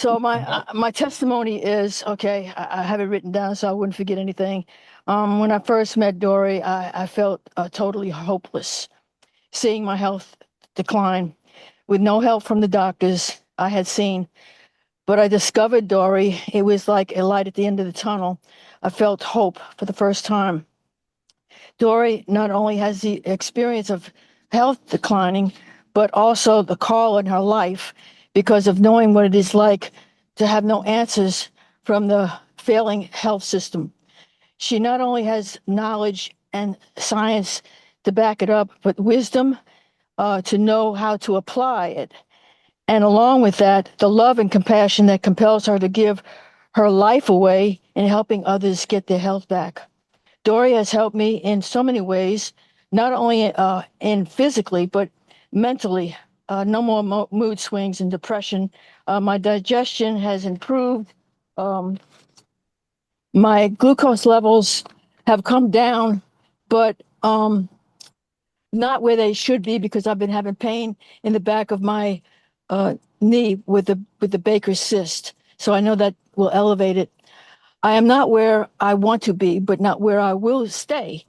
So my testimony is, okay, I have it written down so I wouldn't forget anything. When I first met Dory, I felt totally hopeless, seeing my health decline with no help from the doctors I had seen. But I discovered Dory. It was like a light at the end of the tunnel. I felt hope for the first time. Dory not only has the experience of health declining, but also the call in her life because of knowing what it is like to have no answers from the failing health system. She not only has knowledge and science to back it up, but wisdom to know how to apply it. And along with that, the love and compassion that compels her to give her life away in helping others get their health back. Dory has helped me in so many ways, not only in physically, but mentally. No more mood swings and depression. My digestion has improved. Um, my glucose levels have come down, but not where they should be because I've been having pain in the back of my knee with the Baker's cyst. So I know that will elevate it. I am not where I want to be, but not where I will stay.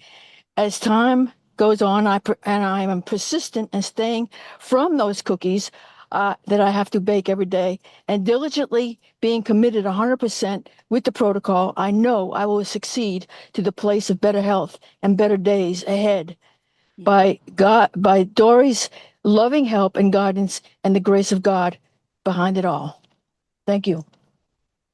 As time goes on, I am persistent in staying from those cookies that I have to bake every day and diligently being committed 100% with the protocol. I know I will succeed to the place of better health and better days ahead by Dory's loving help and guidance and the grace of God behind it all. Thank you.